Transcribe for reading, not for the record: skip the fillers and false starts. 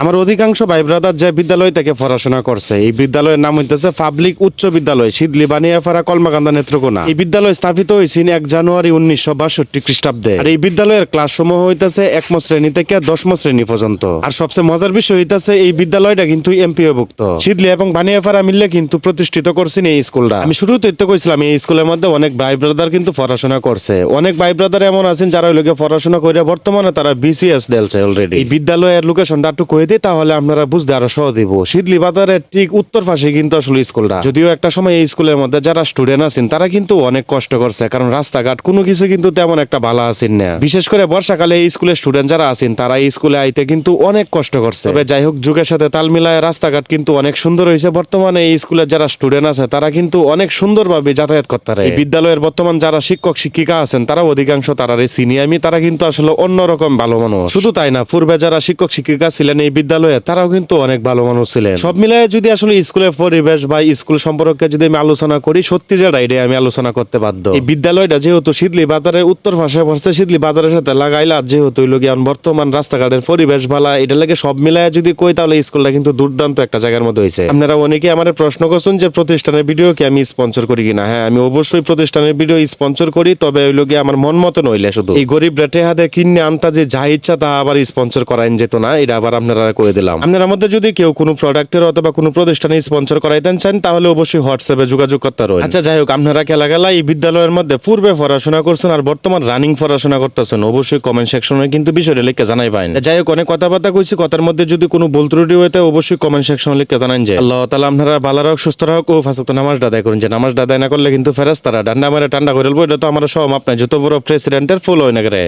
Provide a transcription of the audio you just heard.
আমার অধিকাংশ ভাই ব্রাদার যে বিদ্যালয় থেকে পড়াশোনা করছে, এই বিদ্যালয়ের নাম হইতেছে পাবলিক উচ্চ বিদ্যালয় শিদলি বানিয়াপাড়া কলমাকান্দা নেত্রকোনা। এই বিদ্যালয় স্থাপিত হয়েছে 1 জানুয়ারি 1962 খ্রিস্টাব্দে। আর এই বিদ্যালয়ের ক্লাস সমূহ হইতেছে 1ম শ্রেণী থেকে 10ম শ্রেণী পর্যন্ত। আর সবচেয়ে মজার বিষয় হইতেছে এই বিদ্যালয়টা কিন্তু এমপিওভুক্ত। শিদলি এবং বানিয়াপাড়া মিললে কিন্তু প্রতিষ্ঠিত করছেন এই স্কুলটা। আমি শুরুতে তো কইছিলাম এই স্কুলের মধ্যে অনেক ভাই ব্রাদার কিন্তু পড়াশোনা করছে। অনেক ভাই ব্রাদার এমন আছেন যারা লোকে পড়াশোনা করে বর্তমানে তারা বিসিএস দেলছে অলরেডি। এই বিদ্যালয়ের লোকেশনটা একটু কয়ে দিই তাহলে আপনারা বুঝতে আরো সহজ দিব। শিদলি বাজারের ঠিক উত্তর পাশে কিন্তু আসলে স্কুলটা। যদিও একটা সময় এই স্কুলের মধ্যে যারা স্টুডেন্ট আছেন তারা কিন্তু অনেক কষ্ট করছে, কারণ রাস্তাঘাট কোনো কিছু কিন্তু তেমন একটা ভালো আছেন না। বিশেষ করে বর্ষাকালে এই স্কুলের স্টুডেন্ট যারা আছেন তারা এই স্কুলে আইতে কিন্তু অনেক কষ্ট করছে। তবে যাই হোক, যুগের সাথে তাল মিলায় রাস্তাঘাট কিন্তু অনেক সুন্দর হয়েছে। বর্তমানে এই স্কুলের যারা স্টুডেন্ট আছে তারা কিন্তু অনেক সুন্দরভাবে যাতায়াত করতে পারে। এই বিদ্যালয়ের বর্তমান যারা শিক্ষক শিক্ষিকা আছেন তারা অধিকাংশ তারা সিনিয়র, তারা কিন্তু আসলে অন্যরকম ভালো মানুষ। শুধু তাই না, পূর্বে যারা শিক্ষক শিক্ষিকা ছিলেন এই বিদ্যালয়ে তারাও কিন্তু অনেক ভালো মানুষ ছিলেন। সব মিলায় যদি আসলে স্কুলের পরিবেশ বা স্কুল সম্পর্কে যদি আমি আলোচনা করি, সত্যি যেটা এটাই আমি আলোচনা করতে বাধ্য। এই বিদ্যালয়টা যেহেতু শিদলি বাজারের উত্তর পাশে পড়ছে, শিদলি বাজারের সাথে লাগাইলা, যেহেতু বর্তমান রাস্তাঘাটের পরিবেশ ভালো, এটা লাগে সব মিলায় যদি কই তাহলে স্কুলটা কিন্তু দুর্দান্ত একটা জায়গার মধ্যে হয়েছে। আপনারা অনেকে আমার প্রশ্ন করছেন যে প্রতিষ্ঠানের ভিডিও কি আমি স্পন্সর করি কিনা। হ্যাঁ, আমি অবশ্যই প্রতিষ্ঠানের ভিডিও স্পন্সর করি, তবে ওই লোকে আমার মন মতো নইলে শুধু এই গরিব রেটে হাতে কিনে আনতা যে যা ইচ্ছা তা আবার স্পন্সর করাইন যেত না, এটা আবার আপনারা করে দিলাম। আপনার মধ্যে যদি কেউ কোনো প্রোডাক্টের অথবা কোনো প্রতিষ্ঠানে স্পন্সর করাইতেন চান তাহলে অবশ্যই হোয়াটসঅ্যাপে যোগাযোগ করতে পারেন। আচ্ছা যাই হোক, আপনারা খেলা গেলা এই বিদ্যালয়ের মধ্যে পূর্বে পড়াশোনা করছেন আর বর্তমান রানিং পড়াশোনা করতেছেন, অবশ্যই কমেন্ট সেকশনে কিন্তু বিষয়টা লিখে জানাই পাইন। যাই হোক, অনেক কথাবার্তা কইছি, কথার মধ্যে যদি কোনো ভুল ত্রুটি হইতে অবশ্যই কমেন্ট সেকশনে লিখে জানান। যে আল্লাহ তাআলা আপনারা ভালো রাখ, সুস্থ রাখ ও ফাঁসক্ত নামাজ আদায় করুন। যে নামাজ আদায় না করলে কিন্তু ফেরেশতারা ডান্ডা মারে ঠান্ডা করে বলবো। এটা তো আমার সব আপনার যত বড় প্রেসিডেন্টের ফুল হয় না করে।